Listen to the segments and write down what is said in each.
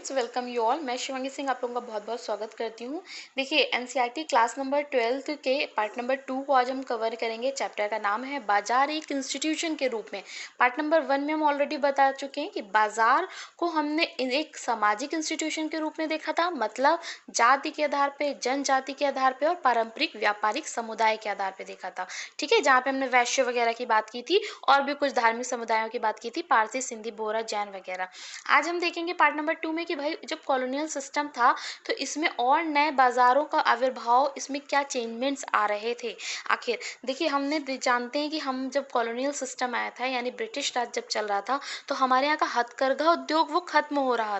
Students, welcome you all. मैं शिवांगी सिंह आप लोगों का बहुत बहुत स्वागत करती हूँ। देखिए, एनसीईआरटी क्लास नंबर 12 के पार्ट नंबर 2 को आज हम कवर करेंगे। चैप्टर का नाम है बाजार एक इंस्टीट्यूशन के रूप में। पार्ट नंबर 1 में हम ऑलरेडी बता चुके हैं कि बाजार को हमने एक सामाजिक इंस्टीट्यूशन के रूप में देखा था, मतलब जाति के आधार पर, जनजाति के आधार पर और पारंपरिक व्यापारिक समुदाय के आधार पर देखा था। ठीक है, जहाँ पे हमने वैश्य वगैरह की बात की थी और भी कुछ धार्मिक समुदायों की बात की थी, पारसी, सिंधी, बोहरा, जैन वगैरह। आज हम देखेंगे पार्ट नंबर 2 में कि भाई जब कॉलोनियल सिस्टम था तो इसमें और नए बाजारों का आविर्भाव, इसमें क्या चेंजमेंट्स आ रहे थे। आखिर देखिए, हमने जानते हैं कि हम जब कॉलोनियल सिस्टम आया था, यानी ब्रिटिश राज जब चल रहा था, तो हमारे यहाँ का हथकरघा उद्योग वो खत्म हो रहा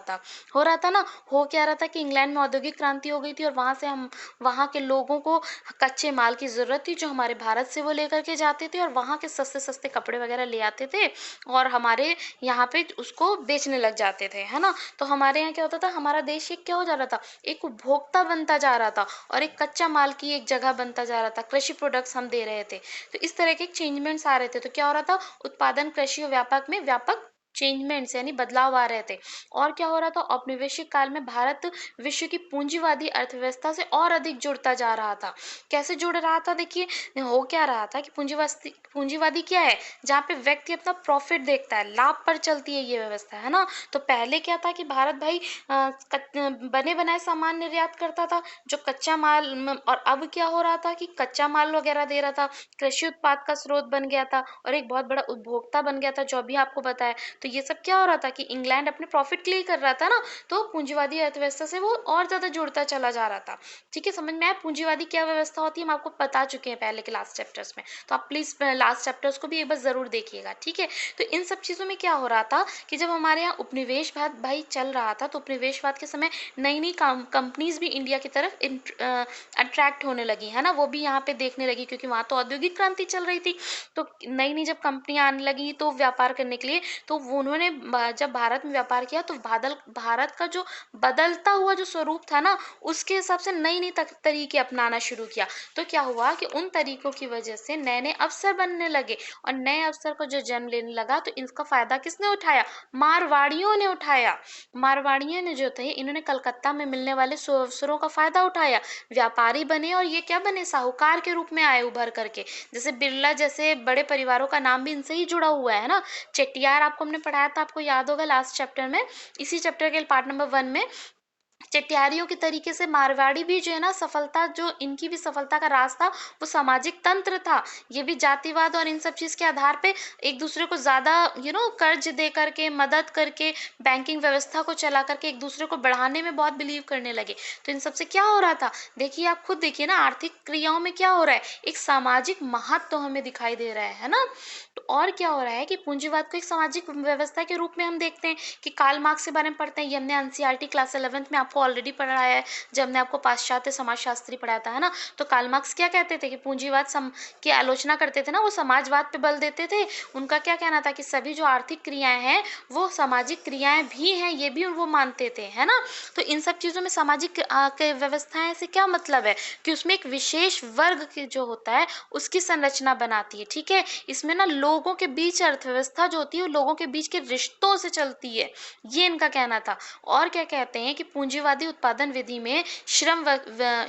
था ना। हो क्या रहा था कि इंग्लैंड में औद्योगिक क्रांति हो गई थी और वहाँ से हम वहाँ के लोगों को कच्चे माल की ज़रूरत थी जो हमारे भारत से वो लेकर के जाते थे और वहाँ के सस्ते सस्ते कपड़े वगैरह ले आते थे और हमारे यहाँ पे उसको बेचने लग जाते थे, है ना। तो हमारे यहाँ क्या होता था, हमारा देश एक क्या हो जा रहा था, एक उपभोक्ता बनता जा रहा था और एक कच्चा माल की एक जगह बनता जा रहा था। कृषि प्रोडक्ट्स हम दे रहे थे, तो इस तरह के चेंजमेंट्स आ रहे थे। तो क्या हो रहा था, उत्पादन, कृषि और व्यापक में व्यापक चेंजमेंट्स यानी बदलाव आ रहे थे। और क्या हो रहा था, औपनिवेशिक काल में भारत विश्व की पूंजीवादी अर्थव्यवस्था से और अधिक जुड़ता जा रहा था। कैसे जुड़ रहा था, देखिए हो क्या रहा था कि पूंजीवादी क्या है, जहाँ पे व्यक्ति अपना प्रॉफिट देखता है, लाभ पर चलती है ये व्यवस्था, है ना। तो पहले क्या था कि भारत भाई बने बनाए सामान निर्यात करता था, जो कच्चा माल और अब क्या हो रहा था कि कच्चा माल वगैरह दे रहा था, कृषि उत्पाद का स्रोत बन गया था और एक बहुत बड़ा उपभोक्ता बन गया था, जो अभी आपको बताया। तो ये सब क्या हो रहा था कि इंग्लैंड अपने प्रॉफिट के लिए कर रहा था ना, तो पूंजीवादी अर्थव्यवस्था से वो और ज्यादा जुड़ता चला जा रहा था। ठीक है, समझ में आया पूंजीवादी क्या व्यवस्था होती है, हम आपको बता चुके हैं पहले के लास्ट चैप्टर्स में। तो आप प्लीज लास्ट चैप्टर्स को भी एक बार जरूर देखिएगा। ठीक है, तो इन सब चीजों में क्या हो रहा था कि जब हमारे यहाँ उपनिवेशवाद भाई चल रहा था, तो उपनिवेशवाद के समय नई नई कंपनीज भी इंडिया की तरफ अट्रैक्ट होने लगी, है ना। वो भी यहाँ पे देखने लगी, क्योंकि वहाँ तो औद्योगिक क्रांति चल रही थी। तो नई नई जब कंपनियां आने लगी तो व्यापार करने के लिए, तो उन्होंने जब भारत में व्यापार किया तो भारत का जो बदलता हुआ जो स्वरूप था ना, उसके हिसाब से नई नई तरीके अपनाना शुरू किया। तो क्या हुआ कि उन तरीकों की वजह से नए नए अवसर बनने लगे और नए अवसर को जो जन्म लेने लगा, तो इसका फायदा किसने उठाया, मारवाड़ियों ने उठाया। मारवाड़ियों ने जो थे, इन्होंने कलकत्ता में मिलने वाले अवसरों का फायदा उठाया, व्यापारी बने और ये क्या बने, साहूकार के रूप में आए उभर करके। जैसे बिरला जैसे बड़े परिवारों का नाम भी इनसे ही जुड़ा हुआ है ना। चेट्टियार आपको हमने पढ़ाया था, आपको याद होगा लास्ट चैप्टर में, इसी चैप्टर के पार्ट नंबर 1 में। चटियारियों के तरीके से मारवाड़ी भी जो है ना, सफलता, जो इनकी भी सफलता का राज था, वो सामाजिक तंत्र था। ये भी जातिवाद और इन सब चीज के आधार पे एक दूसरे को ज्यादा कर्ज दे करके, मदद करके, बैंकिंग व्यवस्था को चला करके एक दूसरे को बढ़ाने में बहुत बिलीव करने लगे। तो इन सबसे क्या हो रहा था, देखिए आप खुद देखिए ना, आर्थिक क्रियाओं में क्या हो रहा है, एक सामाजिक महत्व तो हमें दिखाई दे रहा है ना। तो और क्या हो रहा है कि पूंजीवाद को एक सामाजिक व्यवस्था के रूप में हम देखते हैं कि कार्ल मार्क्स के बारे में पढ़ते हैं। ये हमने एनसीईआरटी क्लास 11th में आपको ऑलरेडी पढ़ाया है, जब हमने आपको पाश्चात्य समाजशास्त्री पढ़ाया था, है ना। तो कार्ल मार्क्स क्या कहते थे कि पूंजीवाद की आलोचना करते थे ना, वो समाजवाद पे बल देते थे। उनका क्या कहना था कि सभी जो आर्थिक क्रियाएं हैं वो सामाजिक क्रियाएं भी हैं, ये भी वो मानते थे, है ना। तो इन सब चीजों में सामाजिक व्यवस्थाएं से क्या मतलब है कि उसमें एक विशेष वर्ग की जो होता है उसकी संरचना बनाती है। ठीक है, इसमें ना लोगों के बीच अर्थव्यवस्था जो होती है वो लोगों के बीच के रिश्तों से चलती है, ये इनका कहना था। और क्या कहते हैं कि पूंजीवादी उत्पादन विधि में श्रम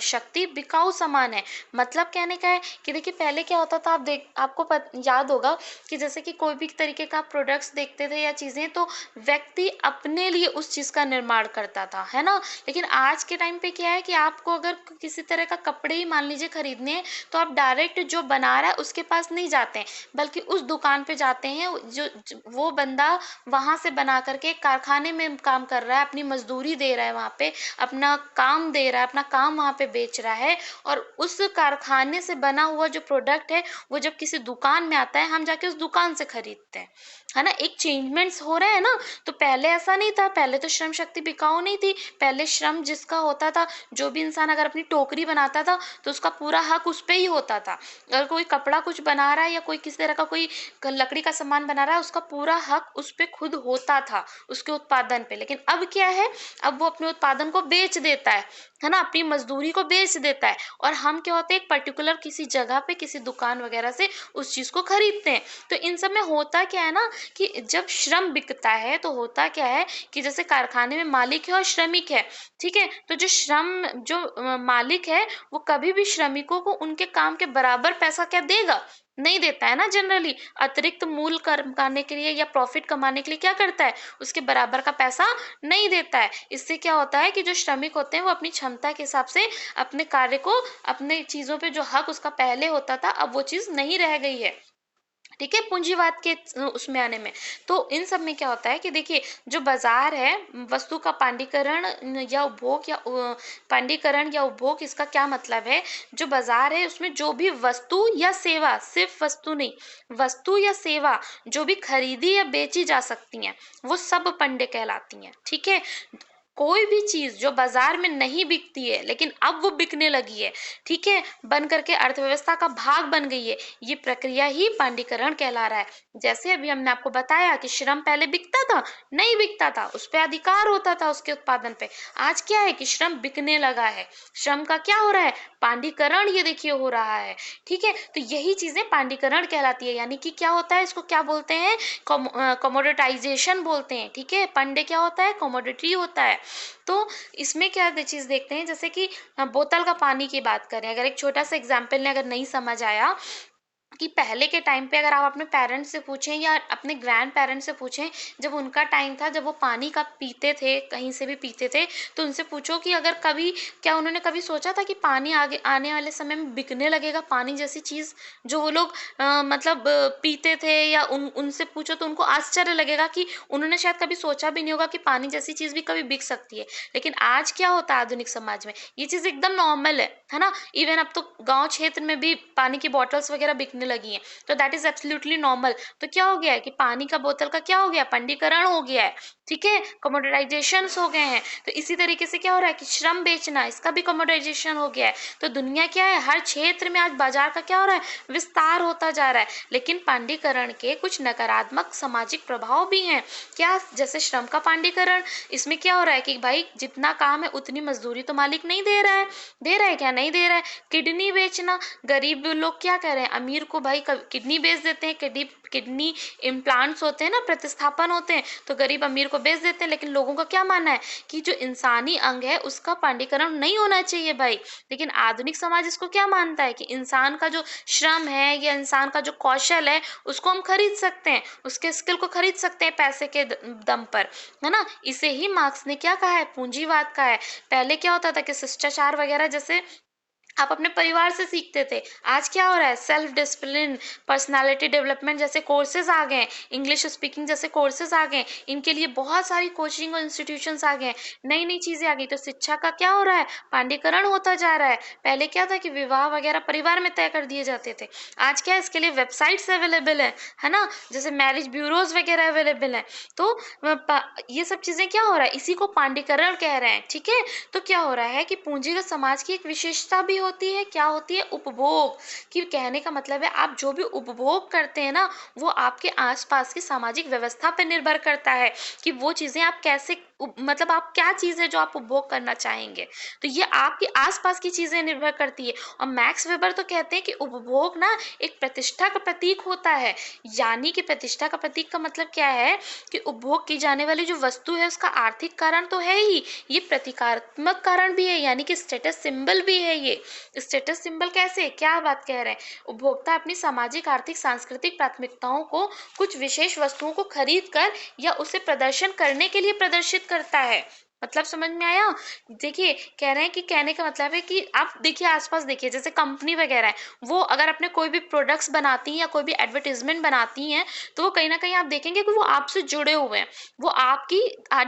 शक्ति बिकाऊ सामान है। मतलब कहने का है कि देखिए पहले क्या होता था, आपको याद होगा कि जैसे कि कोई भी तरीके का प्रोडक्ट्स देखते थे या चीजें, तो व्यक्ति अपने लिए उस चीज का निर्माण करता था, है ना। लेकिन आज के टाइम पे क्या है कि आपको अगर किसी तरह का कपड़े ही मान लीजिए खरीदने हैं, तो आप डायरेक्ट जो बना रहा है उसके पास नहीं जाते हैं, बल्कि उस दुकान पे जाते हैं, जो वो बंदा वहां से बना करके कारखाने में काम कर रहा है, अपनी मजदूरी दे रहा है, वहां पे अपना काम दे रहा है, अपना काम वहां पे बेच रहा है। और उस कारखाने से बना हुआ जो प्रोडक्ट है वो जब किसी दुकान में आता है, हम जाके उस दुकान से खरीदते हैं, है ना। एक चेंजमेंट्स हो रहे हैं ना। तो पहले ऐसा नहीं था, पहले तो श्रम शक्ति बिकाऊ नहीं थी। पहले श्रम जिसका होता था, जो भी इंसान अगर अपनी टोकरी बनाता था तो उसका पूरा हक उस पर ही होता था। अगर कोई कपड़ा कुछ बना रहा है या कोई किसी तरह का कोई लकड़ी का सामान बना रहा है, उसका पूरा हक उस पर खुद होता था, उसके उत्पादन पे। लेकिन अब क्या है, अब वो अपने उत्पादन उत्पादन को बेच देता है ना, अपनी मजदूरी को बेच देता है, और हम क्या होते हैं, एक पर्टिकुलर किसी जगह पे किसी दुकान वगैरह से उस चीज को खरीदते हैं। तो इन सब में होता क्या है ना कि जब श्रम बिकता है तो होता क्या है कि जैसे कारखाने में मालिक है और श्रमिक है, ठीक है, तो जो मालिक है वो कभी भी श्रमिकों को उनके काम के बराबर पैसा क्या देगा, नहीं देता है ना। जनरली अतिरिक्त मूल्य कमाने के लिए या प्रॉफिट कमाने के लिए क्या करता है, उसके बराबर का पैसा नहीं देता है। इससे क्या होता है कि जो श्रमिक होते हैं वो अपनी क्षमता के हिसाब से अपने कार्य को, अपने चीजों पे जो हक उसका पहले होता था अब वो चीज नहीं रह गई है, ठीक है, पूंजीवाद के उसमें आने में। तो इन सब में क्या होता है कि देखिए जो बाजार है, वस्तु का पांडीकरण या उपभोग, या पांडीकरण या उपभोग, इसका क्या मतलब है, जो बाजार है उसमें जो भी वस्तु या सेवा, सिर्फ वस्तु नहीं, वस्तु या सेवा जो भी खरीदी या बेची जा सकती हैं वो सब पंडे कहलाती हैं, ठीक है। कोई भी चीज जो बाजार में नहीं बिकती है लेकिन अब वो बिकने लगी है, ठीक है, बन करके अर्थव्यवस्था का भाग बन गई है, ये प्रक्रिया ही पांडीकरण कहला रहा है। जैसे अभी हमने आपको बताया कि श्रम पहले बिकता था, नहीं बिकता था, उस पर अधिकार होता था उसके उत्पादन पे। आज क्या है कि श्रम बिकने लगा है, श्रम का क्या हो रहा है, पांडीकरण, ये देखिए हो रहा है, ठीक है। तो यही चीजें पांडीकरण कहलाती है, यानी कि क्या होता है, इसको क्या बोलते हैं, कमोडिटाइजेशन बोलते हैं, ठीक है। पंडे क्या होता है, कमोडिटी होता है। तो इसमें क्या चीज देखते हैं, जैसे कि बोतल का पानी की बात करें, अगर एक छोटा सा एग्जाम्पल ने अगर नहीं समझ आया, कि पहले के टाइम पे अगर आप अपने पेरेंट्स से पूछें या अपने ग्रैंड पेरेंट्स से पूछें, जब उनका टाइम था, जब वो पानी का पीते थे, कहीं से भी पीते थे, तो उनसे पूछो कि अगर कभी, क्या उन्होंने कभी सोचा था कि पानी आगे आने वाले समय में बिकने लगेगा, पानी जैसी चीज़ जो वो लोग मतलब पीते थे, या उनसे पूछो तो उनको आश्चर्य लगेगा कि उन्होंने शायद कभी सोचा भी नहीं होगा कि पानी जैसी चीज़ भी कभी बिक सकती है। लेकिन आज क्या होता है आधुनिक समाज में, ये चीज़ एकदम नॉर्मल है ना। इवन अब तो गाँव क्षेत्र में भी पानी की बॉटल्स वगैरह बिकने लगी हैं, तो दैट इज एब्सोल्युटली नॉर्मल। तो क्या हो गया है कि पानी का बोतल का क्या हो गया, पंडीकरण हो गया है, ठीक है, कमोडिटाइजेशन हो गए हैं। तो इसी तरीके से क्या हो रहा है कि श्रम बेचना, इसका भी कमोडिटाइजेशन हो गया है। तो दुनिया क्या है, हर क्षेत्र में आज बाजार का क्या हो रहा है, विस्तार होता जा रहा है। लेकिन पांडीकरण के कुछ नकारात्मक सामाजिक प्रभाव भी हैं, क्या, जैसे श्रम का पांडीकरण, इसमें क्या हो रहा है कि भाई जितना काम है उतनी मजदूरी तो मालिक नहीं दे रहा है, दे रहा है क्या, नहीं दे रहा है। किडनी बेचना, गरीब लोग क्या कर रहे हैं, अमीर को भाई किडनी बेच देते हैं, किडनी इम्प्लांट्स होते हैं ना, प्रतिस्थापन होते हैं, तो गरीब अमीर को बेच देते हैं। लेकिन लोगों का क्या मानना है कि जो इंसानी अंग है उसका पांडीकरण नहीं होना चाहिए भाई। लेकिन आधुनिक समाज इसको क्या मानता है कि इंसान का जो श्रम है या इंसान का जो कौशल है उसको हम खरीद सकते हैं, उसके स्किल को खरीद सकते हैं पैसे के दम पर, है ना। इसे ही मार्क्स ने क्या कहा है, पूंजीवाद का है। पहले क्या होता था कि शिष्टाचार वगैरह जैसे आप अपने परिवार से सीखते थे, आज क्या हो रहा है, सेल्फ डिसिप्लिन, पर्सनालिटी डेवलपमेंट जैसे कोर्सेज आ गए, इंग्लिश स्पीकिंग जैसे कोर्सेज आ गए, इनके लिए बहुत सारी कोचिंग और इंस्टीट्यूशंस आ गए, नई नई चीजें आ गई। तो शिक्षा का क्या हो रहा है, पांडीकरण होता जा रहा है। पहले क्या था कि विवाह वगैरह परिवार में तय कर दिए जाते थे, आज क्या है, इसके लिए वेबसाइट्स अवेलेबल है ना, जैसे मैरिज ब्यूरोज वगैरह अवेलेबल है। तो ये सब चीजें क्या हो रहा है, इसी को पांडीकरण कह रहे हैं, ठीक है। तो क्या हो रहा है कि पूंजीगत समाज की एक विशेषता भी होती है, क्या होती है, उपभोग की। कहने का मतलब है आप जो भी उपभोग करते हैं ना, वो आपके आसपास की सामाजिक व्यवस्था पर निर्भर करता है कि वो चीजें आप कैसे, मतलब आप क्या चीज है जो आप उपभोग करना चाहेंगे। तो ये आपके आसपास की चीजें निर्भर करती है। और मैक्स वेबर तो कहते हैं कि उपभोग ना एक प्रतिष्ठा का प्रतीक होता है। यानी कि प्रतिष्ठा का प्रतीक का मतलब क्या है कि उपभोग की जाने वाली जो वस्तु है उसका आर्थिक कारण तो है ही, ये प्रतीकात्मक कारण भी है, यानी कि स्टेटस सिंबल भी है। ये स्टेटस सिंबल कैसे, क्या बात कह रहे हैं, उपभोक्ता अपनी सामाजिक, आर्थिक, सांस्कृतिक प्राथमिकताओं को कुछ विशेष वस्तुओं को खरीद कर या उसे प्रदर्शन करने के लिए प्रदर्शित करता है। मतलब समझ में आया। देखिए कह रहे हैं कि, कहने का मतलब है कि आप देखिए आसपास देखिए, जैसे कंपनी वगैरह है, वो अगर अपने कोई भी प्रोडक्ट्स बनाती हैं या कोई भी एडवर्टीजमेंट बनाती हैं, तो वो कहीं ना कहीं आप देखेंगे कि वो आपसे जुड़े हुए हैं, वो आपकी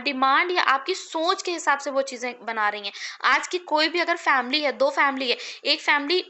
डिमांड या आपकी सोच के हिसाब से वो चीजें बना रही हैं। आज की कोई भी अगर फैमिली है, दो फैमिली है, एक फैमिली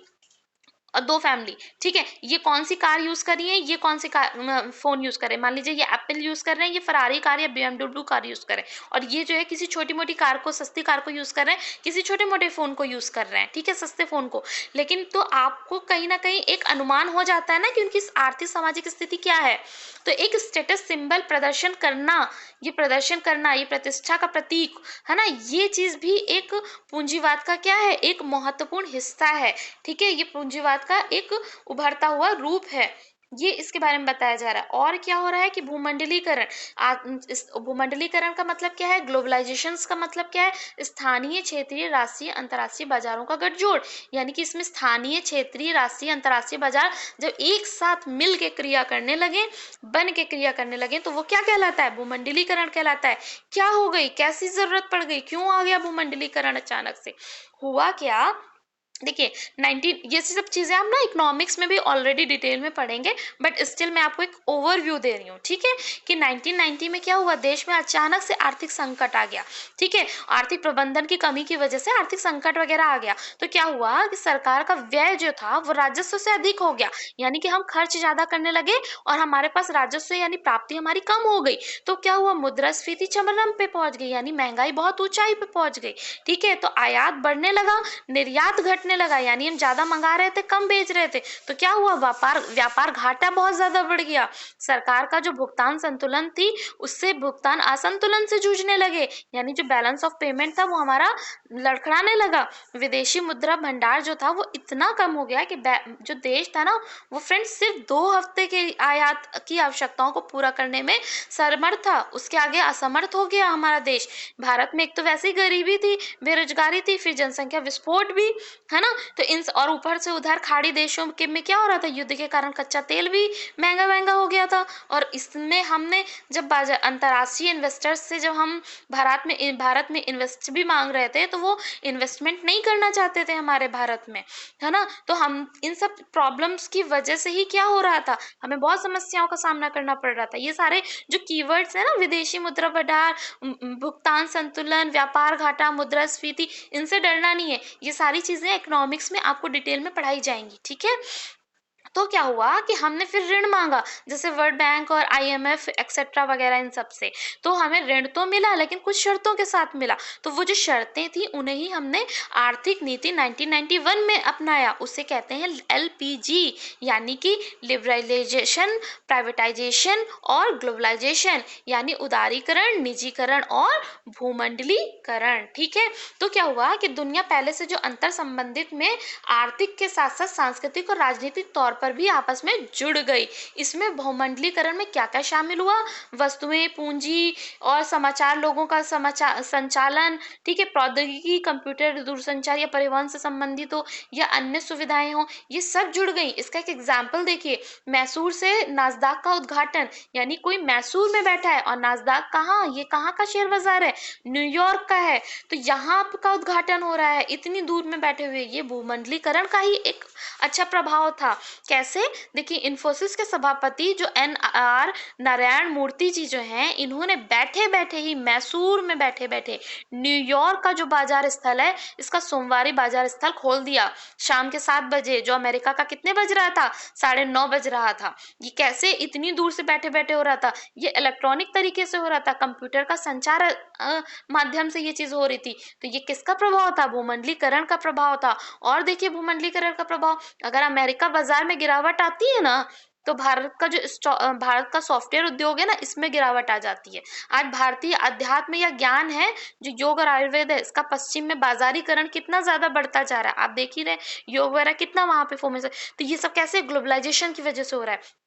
और 2 फैमिली, ठीक है। ये कौन सी कार यूज कर रही है, ये कौन सी कार फोन यूज कर रहे हैं, मान लीजिए ये एप्पल यूज कर रहे हैं, ये फरारी कार या BMW कार यूज कर रहे हैं, और ये जो है किसी छोटी मोटी कार को, सस्ती कार को यूज कर रहे हैं, किसी छोटे मोटे फोन को यूज कर रहे हैं, ठीक है, सस्ते फोन को। लेकिन तो आपको कहीं ना कहीं एक अनुमान हो जाता है ना कि उनकी आर्थिक सामाजिक स्थिति क्या है। तो एक स्टेटस सिंबल प्रदर्शन करना, ये प्रदर्शन करना, ये प्रतिष्ठा का प्रतीक है ना, ये चीज भी एक पूंजीवाद का क्या है, एक महत्वपूर्ण हिस्सा है, ठीक है। ये पूंजीवाद का एक उभरता हुआ रूप है, ये इसके बारे में बताया जा रहा है। और क्या हो रहा है कि भूमंडलीकरण, इस भूमंडलीकरण का मतलब क्या है, ग्लोबलाइजेशन का मतलब क्या है, स्थानीय, क्षेत्रीय, राष्ट्रीय, अंतर्राष्ट्रीय बाजारों का गठजोड़। यानी कि इसमें स्थानीय, क्षेत्रीय, राष्ट्रीय, अंतर्राष्ट्रीय बाजार जब एक साथ मिल के क्रिया करने लगे, बन के क्रिया करने लगे, तो वो क्या कहलाता है, भूमंडलीकरण कहलाता है। क्या हो गई, कैसी जरूरत पड़ गई, क्यों आ गया भूमंडलीकरण, अचानक से हुआ क्या। देखिए 19, ये सब चीजें आप ना इकोनॉमिक्स में भी ऑलरेडी डिटेल में पढ़ेंगे, बट स्टिल मैं आपको एक ओवरव्यू दे रही हूँ, ठीक है। कि 1990 में क्या हुआ, देश में अचानक से आर्थिक संकट आ गया, ठीक है। आर्थिक प्रबंधन की कमी की वजह से आर्थिक संकट वगैरह आ गया, तो क्या हुआ कि सरकार का व्यय जो था वो राजस्व से अधिक हो गया, यानी कि हम खर्च ज्यादा करने लगे और हमारे पास राजस्व यानी प्राप्ति हमारी कम हो गई। तो क्या हुआ, मुद्रास्फीति चरम पे पहुंच गई, यानी महंगाई बहुत ऊंचाई पे पहुंच गई, ठीक है। तो आयात बढ़ने लगा, निर्यात घटने लगा, यानी हम ज्यादा मंगा रहे थे, कम बेच रहे थे, तो क्या हुआ, व्यापार घाटा बहुत ज्यादा बढ़ गया। सरकार का जो भुगतान संतुलन थी, उससे भुगतान असंतुलन से जूझने लगे, यानी जो बैलेंस ऑफ पेमेंट था वो हमारा लड़खड़ाने लगा। विदेशी मुद्रा भंडार जो था वो इतना कम हो गया कि जो देश था ना, वो फ्रेंड्स सिर्फ 2 हफ्ते के आयात की आवश्यकताओं को पूरा करने में समर्थ था, उसके आगे असमर्थ हो गया हमारा देश। भारत में एक तो वैसे ही गरीबी थी, बेरोजगारी थी, फिर जनसंख्या विस्फोट भी है ना। तो इन और ऊपर से उधर खाड़ी देशों के में क्या हो रहा था, युद्ध के कारण कच्चा तेल भी महंगा महंगा हो गया था। और इसमें हमने जब अंतर्राष्ट्रीय इन्वेस्टर्स से जब हम भारत में इन्वेस्ट भी मांग रहे थे, तो वो इन्वेस्टमेंट नहीं करना चाहते थे हमारे भारत में, है ना। तो हम इन सब प्रॉब्लम्स की वजह से ही क्या हो रहा था, हमें बहुत समस्याओं का सामना करना पड़ रहा था। ये सारे जो कीवर्ड्स है ना, विदेशी मुद्रा भंडार, भुगतान संतुलन, व्यापार घाटा, मुद्रास्फीति, इनसे डरना नहीं है, ये सारी चीजें इकोनॉमिक्स में आपको डिटेल में पढ़ाई जाएंगी, ठीक है। तो क्या हुआ कि हमने फिर ऋण मांगा, जैसे वर्ल्ड बैंक और IMF एक्सेट्रा वगैरह, इन सब से। तो हमें ऋण तो मिला, लेकिन कुछ शर्तों के साथ मिला। तो वो जो शर्तें थी उन्हें ही हमने आर्थिक नीति 1991 में अपनाया, उसे कहते हैं LPG, यानी कि लिबरलाइजेशन, प्राइवेटाइजेशन और ग्लोबलाइजेशन, यानी उदारीकरण, निजीकरण और भूमंडलीकरण, ठीक है। तो क्या हुआ कि दुनिया पहले से जो अंतर संबंधित में आर्थिक के साथ साथ सांस्कृतिक और राजनीतिक तौर पर भी आपस में जुड़ गई। इसमें भूमंडलीकरण में क्या क्या शामिल हुआ, वस्तुएं, पूंजी और समाचार, लोगों का समाचार संचालन, ठीक है, प्रौद्योगिकी, कंप्यूटर, दूरसंचार या परिवहन से संबंधित हो या अन्य सुविधाएं हो, ये सब जुड़ गई। इसका एक एग्जाम्पल देखिए, मैसूर से नासदाक का उद्घाटन, यानी कोई मैसूर में बैठा है और नासदाक कहाँ, ये कहाँ का शेयर बाजार है, न्यूयॉर्क का है, तो यहाँ का उद्घाटन हो रहा है इतनी दूर में बैठे हुए। ये भूमंडलीकरण का ही एक अच्छा प्रभाव था। कैसे, देखिए इन्फोसिस के सभापति जो NR नारायण मूर्ति जी जो हैं, इन्होंने बैठे बैठे ही मैसूर में बैठे बैठे न्यूयॉर्क का जो बाजार स्थल है, इसका सोमवारी बाजार स्थल खोल दिया शाम के 7 बजे, जो अमेरिका का कितने बज रहा था, 9:30 बज रहा था। ये कैसे इतनी दूर से बैठे बैठे हो रहा था, ये इलेक्ट्रॉनिक तरीके से हो रहा था, कंप्यूटर का संचार माध्यम से ये चीज हो रही थी। तो ये किसका प्रभाव था, भूमंडलीकरण का प्रभाव था। और देखिए भूमंडलीकरण का प्रभाव, अगर अमेरिका बाजार में गिरावट आती है ना, तो भारत का सॉफ्टवेयर उद्योग है ना, इसमें गिरावट आ जाती है। आज भारतीय अध्यात्म या ज्ञान है, जो योग और आयुर्वेद है, इसका पश्चिम में बाजारीकरण कितना ज्यादा बढ़ता जा रहा है, आप देख ही रहे, योग वगैरह कितना वहां पे फेमस है। तो ये सब कैसे, ग्लोबलाइजेशन की वजह से हो रहा है।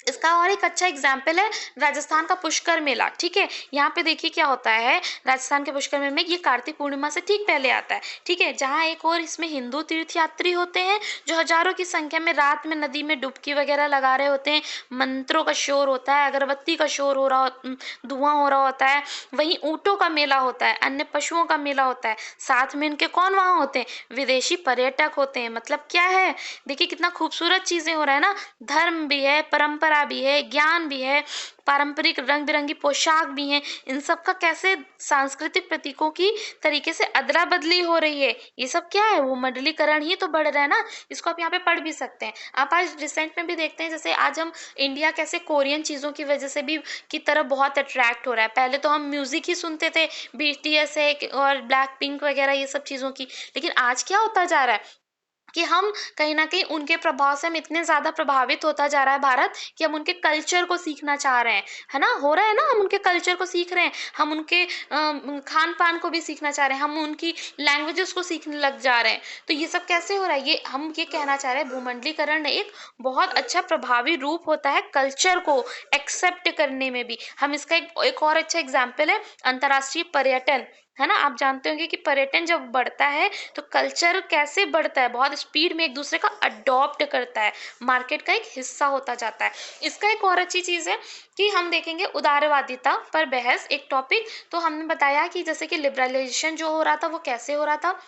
इसका और एक अच्छा एग्जाम्पल है राजस्थान का पुष्कर मेला, ठीक है। यहाँ पे देखिए क्या होता है, राजस्थान के पुष्कर मेले में, ये कार्तिक पूर्णिमा से ठीक पहले आता है, ठीक है। जहाँ एक और इसमें हिंदू तीर्थयात्री होते हैं, जो हजारों की संख्या में रात में नदी में डुबकी वगैरह लगा रहे होते हैं, मंत्रों का शोर होता है, अगरबत्ती का शोर हो रहा, धुआं हो रहा होता है। वहीं ऊँटों का मेला होता है, अन्य पशुओं का मेला होता है। साथ में इनके कौन वहाँ होते हैं, विदेशी पर्यटक होते हैं। मतलब क्या है, देखिए कितना खूबसूरत चीजें हो रहा है ना, धर्म भी है, परंपरा परंपरा भी है, ज्ञान भी है, पारंपरिक रंग बिरंगी पोशाक भी हैं, इन सब का कैसे सांस्कृतिक प्रतीकों की तरीके से अदला बदली हो रही है। ये सब क्या है, वो मंडलीकरण ही तो बढ़ रहा है ना। इसको आप यहाँ पे पढ़ भी सकते हैं। आप आज रिसेंट में भी देखते हैं, जैसे आज हम इंडिया कैसे कोरियन चीज़ों की वजह से भी की तरफ बहुत अट्रैक्ट हो रहा है। पहले तो हम म्यूजिक ही सुनते थे, BTS है और ब्लैक पिंक वगैरह ये सब चीज़ों की, लेकिन आज क्या होता जा रहा है कि हम कहीं न कहीं उनके प्रभाव से हम इतने ज़्यादा प्रभावित होता जा रहा है भारत, कि हम उनके कल्चर को सीखना चाह रहे हैं, है ना? हो रहा है ना, हम उनके कल्चर को सीख रहे हैं, हम उनके खान-पान को भी सीखना चाह रहे हैं, हम उनकी लैंग्वेजेस को सीखने लग जा रहे हैं। तो ये सब कैसे हो रहा है? ये हम ये कहना चाह रहे हैं, भूमंडलीकरण एक बहुत अच्छा प्रभावी रूप होता है कल्चर को एक्सेप्ट करने में भी। हम इसका एक और अच्छा एग्ज़ाम्पल है अंतर्राष्ट्रीय पर्यटन, है ना? आप जानते होंगे कि पर्यटन जब बढ़ता है तो कल्चर कैसे बढ़ता है, बहुत स्पीड में एक दूसरे का अडॉप्ट करता है, मार्केट का एक हिस्सा होता जाता है। इसका एक और अच्छी चीज़ है कि हम देखेंगे उदारवादिता पर बहस, एक टॉपिक। तो हमने बताया कि जैसे कि लिबरलाइजेशन जो हो रहा था वो कैसे हो रहा था।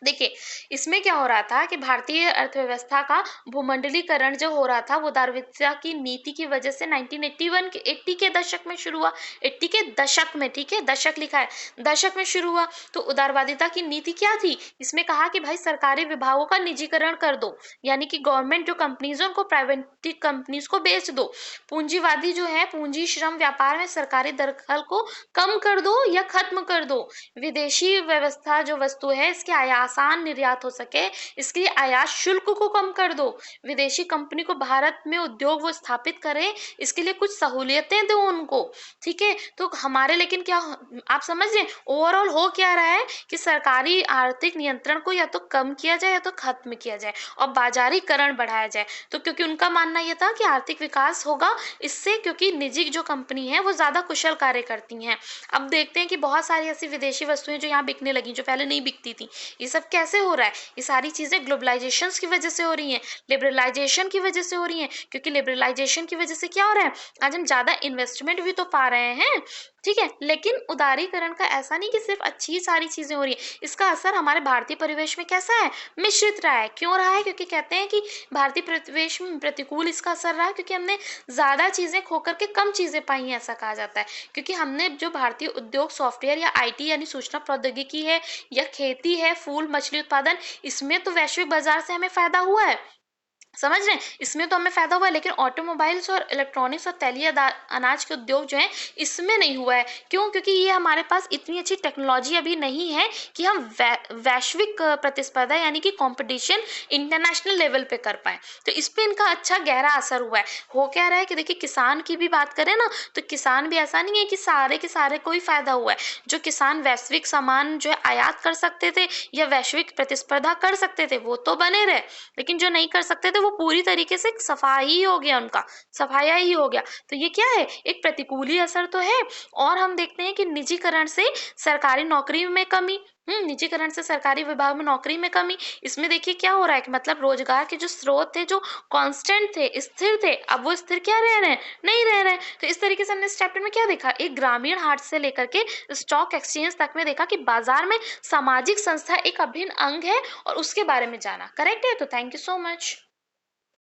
देखिए, इसमें क्या हो रहा था कि भारतीय अर्थव्यवस्था का भूमंडलीकरण जो हो रहा था वो उदारवादिता की नीति की वजह से 1981 के 80 के दशक में शुरू हुआ। 80 के दशक में, ठीक है, दशक लिखा है, दशक में शुरू हुआ। तो उदारवादिता की नीति क्या थी? इसमें कहा कि भाई सरकारी विभागों का निजीकरण कर दो, यानी कि गवर्नमेंट जो कंपनीज है उनको प्राइवेट कंपनीज को बेच दो। पूंजीवादी जो है, पूंजी श्रम व्यापार में सरकारी दखल को कम कर दो या खत्म कर दो। विदेशी व्यवस्था जो वस्तु है इसके आसान निर्यात हो सके, इसके लिए आयात शुल्क को कम कर दो। विदेशी कंपनी को भारत में उद्योग वो स्थापित करें, इसके लिए कुछ सहूलियतें दो उनको, ठीक है। तो हमारे लेकिन क्या, आप समझ रहे हैं ओवरऑल हो क्या रहा है कि सरकारी आर्थिक नियंत्रण को या तो कम किया जाए या तो खत्म किया जाए और बाजारीकरण बढ़ाया जाए। तो क्योंकि उनका मानना यह था कि आर्थिक विकास होगा इससे, क्योंकि निजी जो कंपनी है वो ज्यादा कुशल कार्य करती हैं। अब देखते हैं कि बहुत सारी ऐसी विदेशी वस्तुएं जो यहाँ बिकने लगी, जो पहले नहीं बिकती थी। ये सब कैसे हो रहा है? ये सारी चीजें ग्लोबलाइजेशन की वजह से हो रही हैं, लिबरलाइजेशन की वजह से हो रही हैं। क्योंकि लिबरलाइजेशन की वजह से क्या हो रहा है, आज हम ज्यादा इन्वेस्टमेंट भी तो पा रहे हैं, ठीक है। लेकिन उदारीकरण का ऐसा नहीं कि सिर्फ अच्छी ही सारी चीजें हो रही है, इसका असर हमारे भारतीय परिवेश में कैसा है, मिश्रित रहा है। क्यों रहा है? क्योंकि कहते हैं कि भारतीय परिवेश में प्रतिकूल इसका असर रहा है, क्योंकि हमने ज्यादा चीजें खोकर के कम चीजें पाई हैं, ऐसा कहा जाता है। क्योंकि हमने जो भारतीय उद्योग सॉफ्टवेयर या IT यानी सूचना प्रौद्योगिकी है या खेती है, फूल मछली उत्पादन, इसमें तो वैश्विक बाजार से हमें फायदा हुआ है, समझ रहे हैं, इसमें तो हमें फायदा हुआ है। लेकिन ऑटोमोबाइल्स और इलेक्ट्रॉनिक्स और तैलीय अनाज के उद्योग जो हैं इसमें नहीं हुआ है। क्यों? क्योंकि ये हमारे पास इतनी अच्छी टेक्नोलॉजी अभी नहीं है कि हम वैश्विक प्रतिस्पर्धा यानी कि कंपटीशन इंटरनेशनल लेवल पे कर पाए। तो इस पे इनका अच्छा गहरा असर हुआ है। हो क्या रहा है कि देखिए, किसान की भी बात करें ना, तो किसान भी ऐसा नहीं है कि सारे के सारे को ही फायदा हुआ है। जो किसान वैश्विक सामान जो है आयात कर सकते थे या वैश्विक प्रतिस्पर्धा कर सकते थे वो तो बने रहे, लेकिन जो नहीं कर सकते थे वो पूरी तरीके से सफाई ही हो गया, उनका सफाया ही हो गया। तो ये क्या है, एक प्रतिकूली असर तो है। और हम देखते हैं कि निजीकरण से सरकारी नौकरी में कमी, निजीकरण से सरकारी विभाग में नौकरी में कमी। इसमें देखिए क्या हो रहा है कि मतलब रोजगार के जो स्रोत थे, जो कांस्टेंट थे, स्थिर थे, अब वो स्थिर क्या रह रहे हैं, नहीं रह रहे हैं। तो इस तरीके से हमने इस चैप्टर में क्या देखा, एक ग्रामीण हाट से लेकर के स्टॉक एक्सचेंज तक में देखा कि बाजार में सामाजिक संस्था एक अभिन्न अंग है और उसके बारे में जाना। करेक्ट है? तो थैंक यू सो मच।